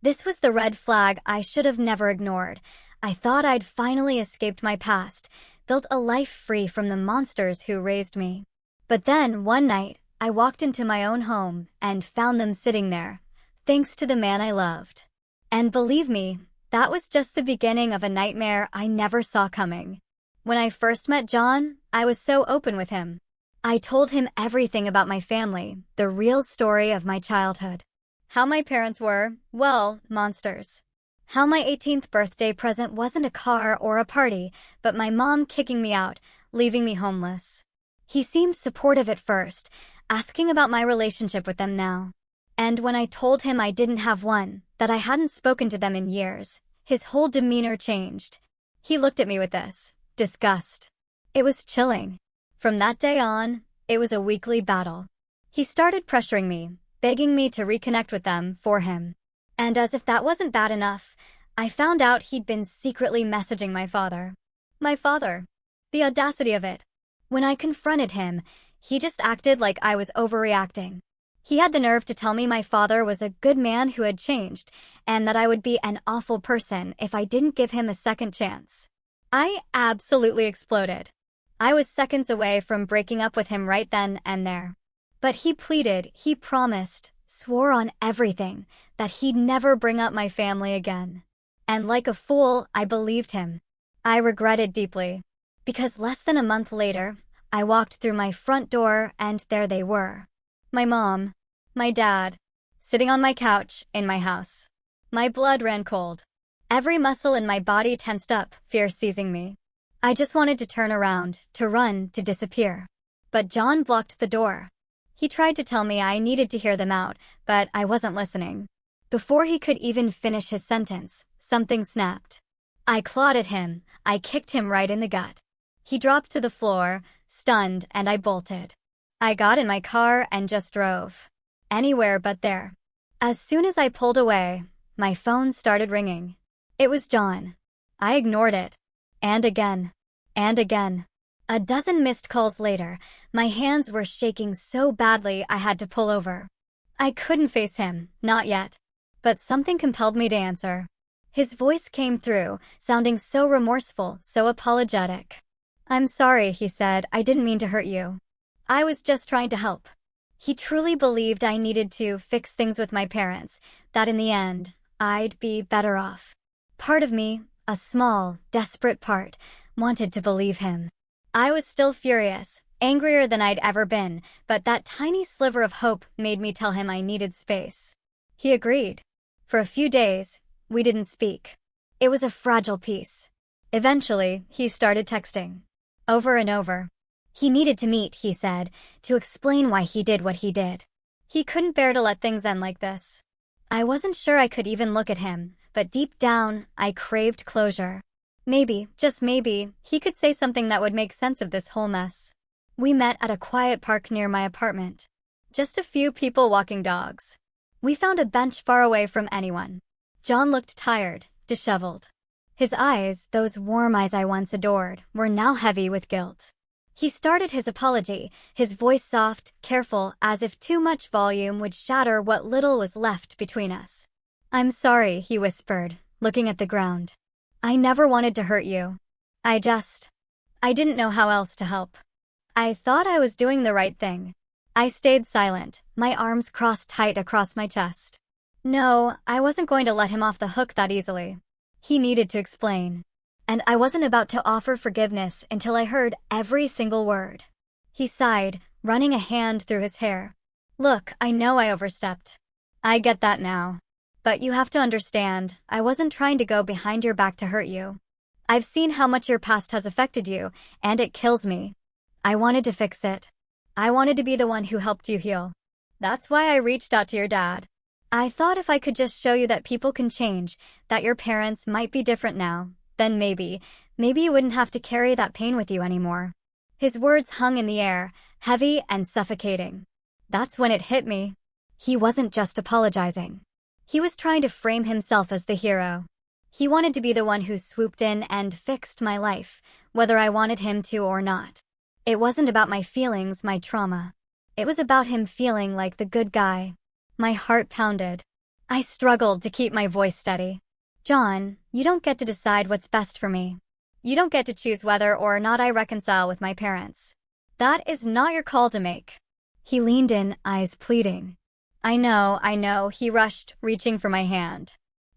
This was the red flag I should have never ignored. I thought I'd finally escaped my past, built a life free from the monsters who raised me. But then, one night, I walked into my own home and found them sitting there, thanks to the man I loved. And believe me, that was just the beginning of a nightmare I never saw coming. When I first met John, I was so open with him. I told him everything about my family, the real story of my childhood. How my parents were, well, monsters. How my 18th birthday present wasn't a car or a party, but my mom kicking me out, leaving me homeless. He seemed supportive at first, asking about my relationship with them now. And when I told him I didn't have one, that I hadn't spoken to them in years, his whole demeanor changed. He looked at me with this disgust. It was chilling. From that day on, it was a weekly battle. He started pressuring me, begging me to reconnect with them for him. And as if that wasn't bad enough, I found out he'd been secretly messaging my father. My father. The audacity of it. When I confronted him, he just acted like I was overreacting. He had the nerve to tell me my father was a good man who had changed, and that I would be an awful person if I didn't give him a second chance. I absolutely exploded. I was seconds away from breaking up with him right then and there. But he pleaded, he promised, swore on everything, that he'd never bring up my family again. And like a fool, I believed him. I regretted deeply. Because less than a month later, I walked through my front door and there they were. My mom, my dad, sitting on my couch in my house. My blood ran cold. Every muscle in my body tensed up, fear seizing me. I just wanted to turn around, to run, to disappear. But John blocked the door. He tried to tell me I needed to hear them out, but I wasn't listening. Before he could even finish his sentence, something snapped. I clawed at him, I kicked him right in the gut. He dropped to the floor, stunned, and I bolted. I got in my car and just drove. Anywhere but there. As soon as I pulled away, my phone started ringing. It was John. I ignored it. And again. And again. A dozen missed calls later, my hands were shaking so badly I had to pull over. I couldn't face him, not yet. But something compelled me to answer. His voice came through, sounding so remorseful, so apologetic. "I'm sorry," he said, "I didn't mean to hurt you. I was just trying to help." He truly believed I needed to fix things with my parents, that in the end, I'd be better off. Part of me, a small, desperate part, wanted to believe him. I was still furious, angrier than I'd ever been, but that tiny sliver of hope made me tell him I needed space. He agreed. For a few days, we didn't speak. It was a fragile peace. Eventually, he started texting. Over and over. He needed to meet, he said, to explain why he did what he did. He couldn't bear to let things end like this. I wasn't sure I could even look at him, but deep down, I craved closure. Maybe, just maybe, he could say something that would make sense of this whole mess. We met at a quiet park near my apartment. Just a few people walking dogs. We found a bench far away from anyone. John looked tired, disheveled. His eyes, those warm eyes I once adored, were now heavy with guilt. He started his apology, his voice soft, careful, as if too much volume would shatter what little was left between us. "I'm sorry," he whispered, looking at the ground. "I never wanted to hurt you. I didn't know how else to help. I thought I was doing the right thing." I stayed silent, my arms crossed tight across my chest. No, I wasn't going to let him off the hook that easily. He needed to explain. And I wasn't about to offer forgiveness until I heard every single word. He sighed, running a hand through his hair. "Look, I know I overstepped. I get that now. But you have to understand, I wasn't trying to go behind your back to hurt you. I've seen how much your past has affected you, and it kills me. I wanted to fix it. I wanted to be the one who helped you heal. That's why I reached out to your dad. I thought if I could just show you that people can change, that your parents might be different now, then maybe you wouldn't have to carry that pain with you anymore." His words hung in the air, heavy and suffocating. That's when it hit me. He wasn't just apologizing. He was trying to frame himself as the hero. He wanted to be the one who swooped in and fixed my life, whether I wanted him to or not. It wasn't about my feelings, my trauma. It was about him feeling like the good guy. My heart pounded. I struggled to keep my voice steady. John, you don't get to decide what's best for me. You don't get to choose whether or not I reconcile with my parents. That is not your call to make. He leaned in, eyes pleading. I know, he rushed, reaching for my hand.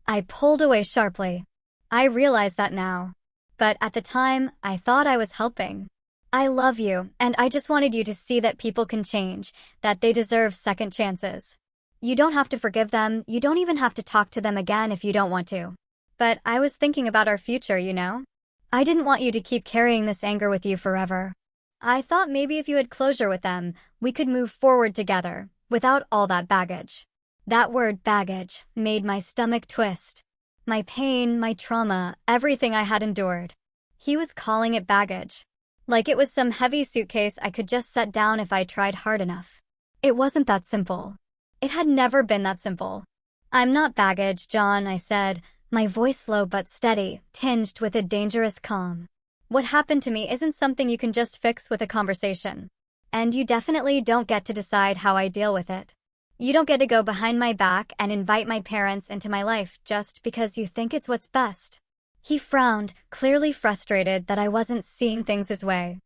I pulled away sharply. I realize that now. But at the time, I thought I was helping. I love you, and I just wanted you to see that people can change, that they deserve second chances. You don't have to forgive them, you don't even have to talk to them again if you don't want to. But I was thinking about our future, you know? I didn't want you to keep carrying this anger with you forever. I thought maybe if you had closure with them, we could move forward together, without all that baggage. That word baggage made my stomach twist. My pain, my trauma, everything I had endured. He was calling it baggage. Like it was some heavy suitcase I could just set down if I tried hard enough. It wasn't that simple. It had never been that simple. I'm not baggage, John, I said, my voice low but steady, tinged with a dangerous calm. What happened to me isn't something you can just fix with a conversation. And you definitely don't get to decide how I deal with it. You don't get to go behind my back and invite my parents into my life just because you think it's what's best. He frowned, clearly frustrated that I wasn't seeing things his way.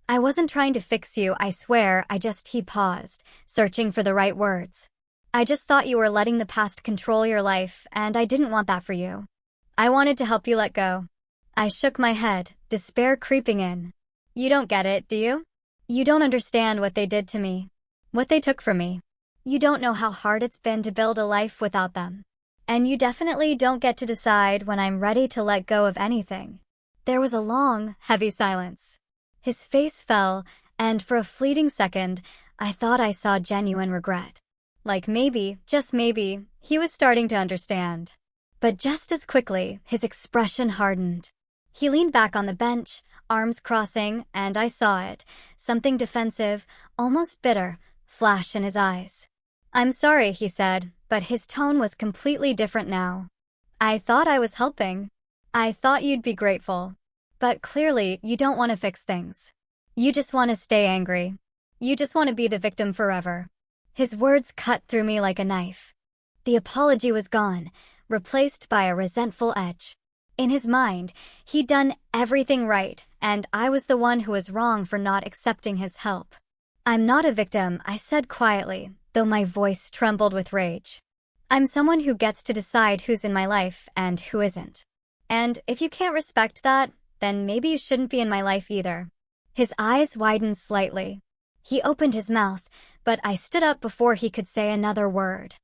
I wasn't trying to fix you, I swear, he paused, searching for the right words. I just thought you were letting the past control your life, and I didn't want that for you. I wanted to help you let go. I shook my head, despair creeping in. You don't get it, do you? You don't understand what they did to me. What they took from me. You don't know how hard it's been to build a life without them. And you definitely don't get to decide when I'm ready to let go of anything. There was a long, heavy silence. His face fell, and for a fleeting second, I thought I saw genuine regret. Like maybe, just maybe, he was starting to understand. But just as quickly, his expression hardened. He leaned back on the bench, arms crossing, and I saw it, something defensive, almost bitter, flash in his eyes. I'm sorry, he said, but his tone was completely different now. I thought I was helping. I thought you'd be grateful. But clearly, you don't want to fix things. You just want to stay angry. You just want to be the victim forever. His words cut through me like a knife. The apology was gone, replaced by a resentful edge. In his mind, he'd done everything right, and I was the one who was wrong for not accepting his help. I'm not a victim, I said quietly, though my voice trembled with rage. I'm someone who gets to decide who's in my life and who isn't. And if you can't respect that, then maybe you shouldn't be in my life either. His eyes widened slightly. He opened his mouth, but I stood up before he could say another word.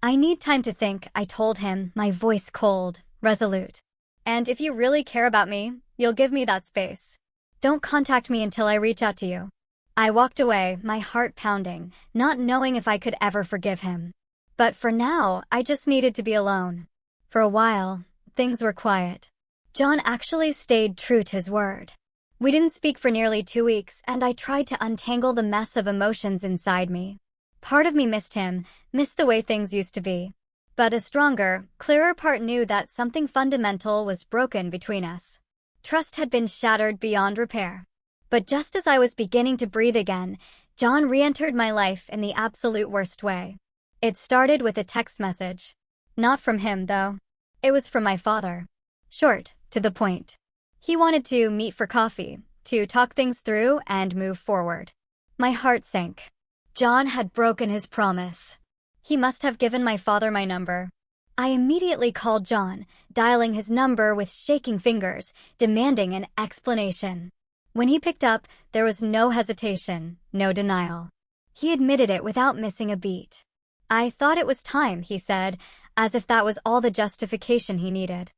I need time to think, I told him, my voice cold, resolute. And if you really care about me, you'll give me that space. Don't contact me until I reach out to you. I walked away, my heart pounding, not knowing if I could ever forgive him. But for now, I just needed to be alone. For a while, things were quiet. John actually stayed true to his word. We didn't speak for nearly 2 weeks, and I tried to untangle the mess of emotions inside me. Part of me missed him, missed the way things used to be. But a stronger, clearer part knew that something fundamental was broken between us. Trust had been shattered beyond repair. But just as I was beginning to breathe again, John re-entered my life in the absolute worst way. It started with a text message. Not from him, though. It was from my father. Short, to the point. He wanted to meet for coffee, to talk things through and move forward. My heart sank. John had broken his promise. He must have given my father my number. I immediately called John, dialing his number with shaking fingers, demanding an explanation. When he picked up, there was no hesitation, no denial. He admitted it without missing a beat. I thought it was time, he said, as if that was all the justification he needed.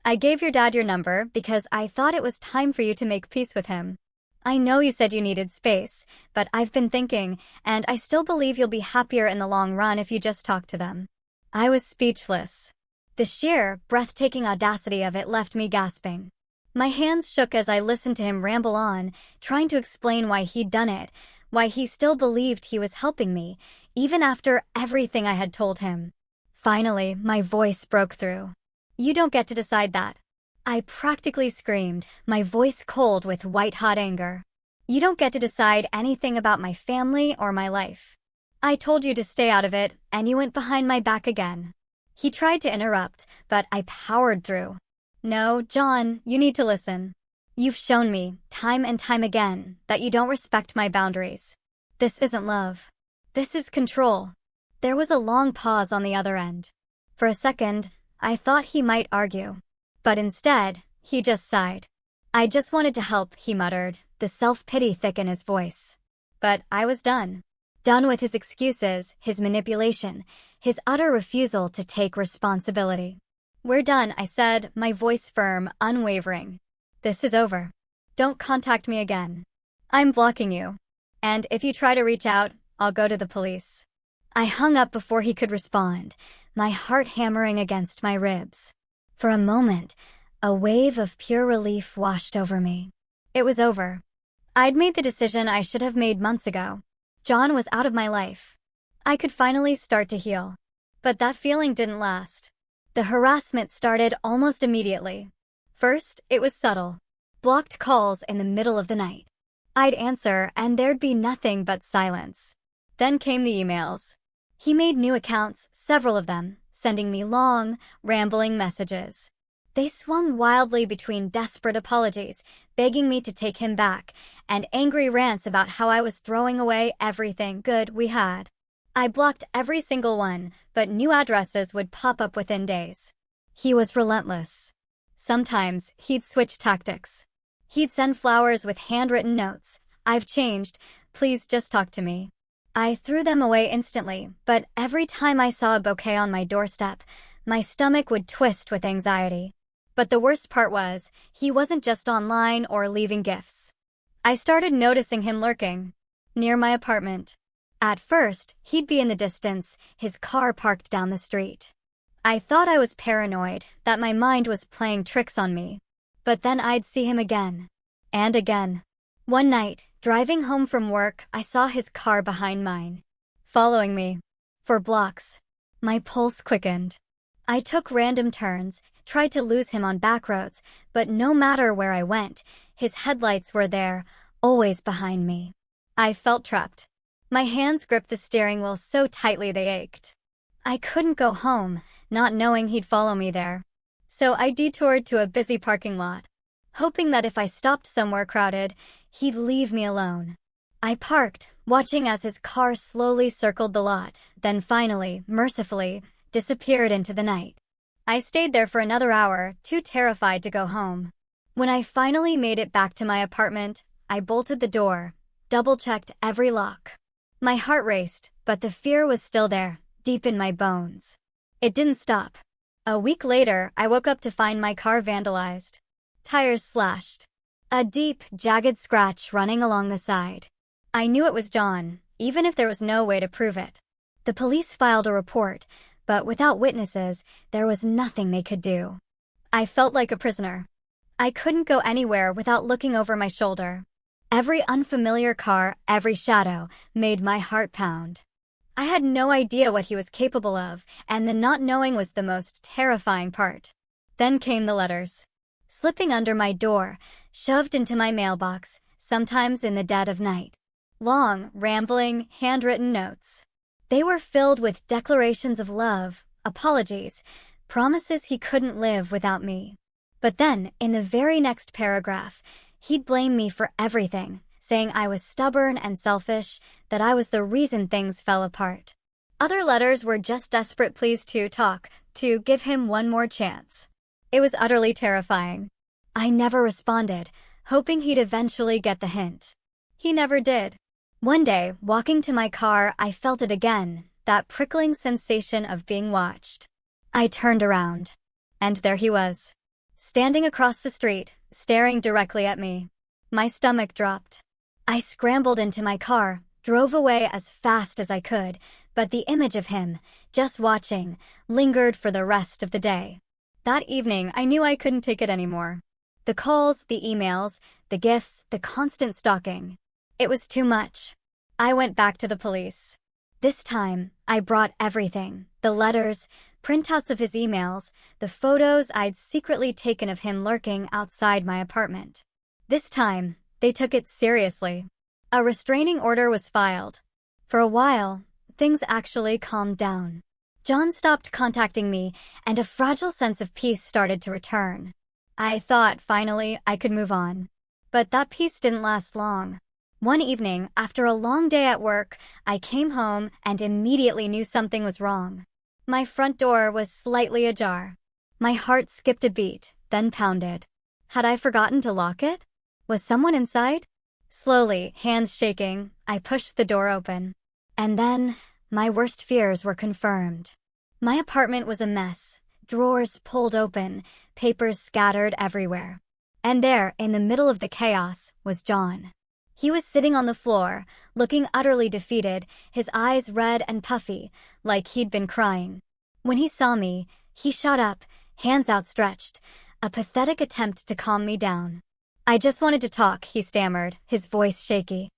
I gave your dad your number because I thought it was time for you to make peace with him. I know you said you needed space, but I've been thinking, and I still believe you'll be happier in the long run if you just talk to them. I was speechless. The sheer, breathtaking audacity of it left me gasping. My hands shook as I listened to him ramble on, trying to explain why he'd done it, why he still believed he was helping me, even after everything I had told him. Finally, my voice broke through. You don't get to decide that. I practically screamed, my voice cold with white-hot anger. You don't get to decide anything about my family or my life. I told you to stay out of it, and you went behind my back again. He tried to interrupt, but I powered through. No, John, you need to listen. You've shown me, time and time again, that you don't respect my boundaries. This isn't love. This is control. There was a long pause on the other end. For a second, I thought he might argue. But instead, he just sighed. I just wanted to help, he muttered, the self-pity thick in his voice. But I was done. Done with his excuses, his manipulation, his utter refusal to take responsibility. We're done, I said, my voice firm, unwavering. This is over. Don't contact me again. I'm blocking you. And if you try to reach out, I'll go to the police. I hung up before he could respond, my heart hammering against my ribs. For a moment, a wave of pure relief washed over me. It was over. I'd made the decision I should have made months ago. John was out of my life. I could finally start to heal. But that feeling didn't last. The harassment started almost immediately. First, it was subtle. Blocked calls in the middle of the night. I'd answer, and there'd be nothing but silence. Then came the emails. He made new accounts, several of them, sending me long, rambling messages. They swung wildly between desperate apologies, begging me to take him back, and angry rants about how I was throwing away everything good we had. I blocked every single one, but new addresses would pop up within days. He was relentless. Sometimes, he'd switch tactics. He'd send flowers with handwritten notes. I've changed. Please just talk to me. I threw them away instantly, but every time I saw a bouquet on my doorstep, my stomach would twist with anxiety. But the worst part was, he wasn't just online or leaving gifts. I started noticing him lurking near my apartment. At first, he'd be in the distance, his car parked down the street. I thought I was paranoid, that my mind was playing tricks on me. But then I'd see him again. And again. One night, driving home from work, I saw his car behind mine, following me for blocks. My pulse quickened. I took random turns, tried to lose him on back roads, but no matter where I went, his headlights were there, always behind me. I felt trapped. My hands gripped the steering wheel so tightly they ached. I couldn't go home, not knowing he'd follow me there. So I detoured to a busy parking lot, hoping that if I stopped somewhere crowded, he'd leave me alone. I parked, watching as his car slowly circled the lot, then finally, mercifully, disappeared into the night. I stayed there for another hour, too terrified to go home. When I finally made it back to my apartment, I bolted the door, double-checked every lock. My heart raced, but the fear was still there, deep in my bones. It didn't stop. A week later, I woke up to find my car vandalized. Tires slashed. A deep, jagged scratch running along the side. I knew it was John, even if there was no way to prove it. The police filed a report, but without witnesses, there was nothing they could do. I felt like a prisoner. I couldn't go anywhere without looking over my shoulder. Every unfamiliar car, every shadow, made my heart pound. I had no idea what he was capable of, and the not knowing was the most terrifying part. Then came the letters. Slipping under my door, shoved into my mailbox, sometimes in the dead of night. Long, rambling, handwritten notes. They were filled with declarations of love, apologies, promises he couldn't live without me. But then, in the very next paragraph, he'd blame me for everything, saying I was stubborn and selfish, that I was the reason things fell apart. Other letters were just desperate pleas to talk, to give him one more chance. It was utterly terrifying. I never responded, hoping he'd eventually get the hint. He never did. One day, walking to my car, I felt it again, that prickling sensation of being watched. I turned around. And there he was, standing across the street, staring directly at me. My stomach dropped. I scrambled into my car, drove away as fast as I could, but the image of him, just watching, lingered for the rest of the day. That evening, I knew I couldn't take it anymore. The calls, the emails, the gifts, the constant stalking. It was too much. I went back to the police. This time, I brought everything. The letters, printouts of his emails, the photos I'd secretly taken of him lurking outside my apartment. This time, they took it seriously. A restraining order was filed. For a while, things actually calmed down. John stopped contacting me, and a fragile sense of peace started to return. I thought, finally, I could move on. But that peace didn't last long. One evening, after a long day at work, I came home and immediately knew something was wrong. My front door was slightly ajar. My heart skipped a beat, then pounded. Had I forgotten to lock it? Was someone inside? Slowly, hands shaking, I pushed the door open. And then, my worst fears were confirmed. My apartment was a mess, drawers pulled open, papers scattered everywhere. And there, in the middle of the chaos, was John. He was sitting on the floor, looking utterly defeated, his eyes red and puffy, like he'd been crying. When he saw me, he shot up, hands outstretched, a pathetic attempt to calm me down. "I just wanted to talk," he stammered, his voice shaky.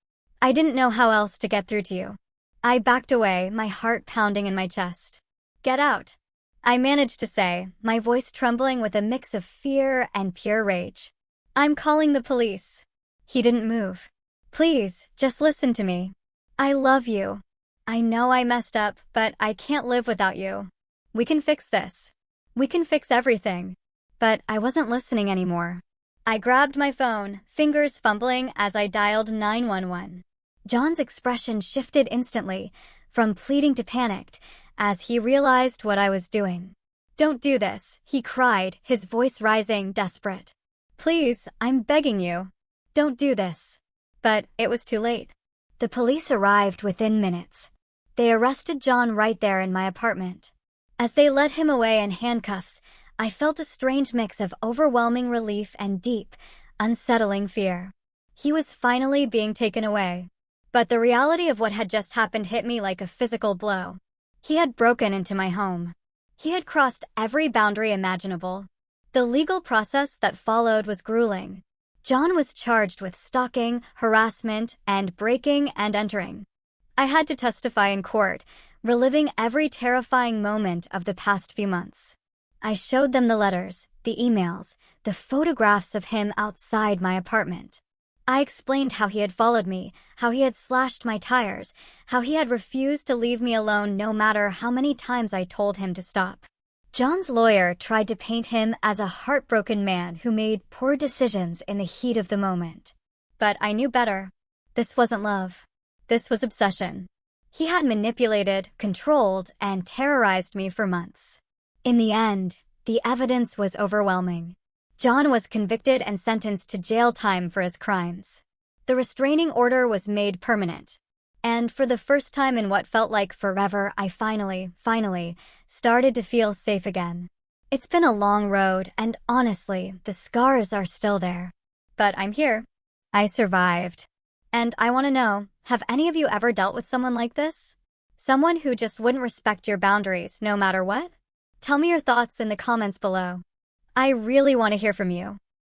"I didn't know how else to get through to you." I backed away, my heart pounding in my chest. "Get out," I managed to say, my voice trembling with a mix of fear and pure rage. "I'm calling the police." He didn't move. "Please, just listen to me. I love you. I know I messed up, but I can't live without you. We can fix this. We can fix everything." But I wasn't listening anymore. I grabbed my phone, fingers fumbling as I dialed 911. John's expression shifted instantly, from pleading to panicked, as he realized what I was doing. "Don't do this," he cried, his voice rising, desperate. "Please, I'm begging you. Don't do this." But it was too late. The police arrived within minutes. They arrested John right there in my apartment. As they led him away in handcuffs, I felt a strange mix of overwhelming relief and deep, unsettling fear. He was finally being taken away. But the reality of what had just happened hit me like a physical blow. He had broken into my home. He had crossed every boundary imaginable. The legal process that followed was grueling. John was charged with stalking, harassment, and breaking and entering. I had to testify in court, reliving every terrifying moment of the past few months. I showed them the letters, the emails, the photographs of him outside my apartment. I explained how he had followed me, how he had slashed my tires, how he had refused to leave me alone no matter how many times I told him to stop. John's lawyer tried to paint him as a heartbroken man who made poor decisions in the heat of the moment. But I knew better. This wasn't love. This was obsession. He had manipulated, controlled, and terrorized me for months. In the end, the evidence was overwhelming. John was convicted and sentenced to jail time for his crimes. The restraining order was made permanent. And for the first time in what felt like forever, I finally started to feel safe again. It's been a long road, and honestly, the scars are still there. But I'm here. I survived. And I want to know, have any of you ever dealt with someone like this? Someone who just wouldn't respect your boundaries no matter what? Tell me your thoughts in the comments below. I really want to hear from you.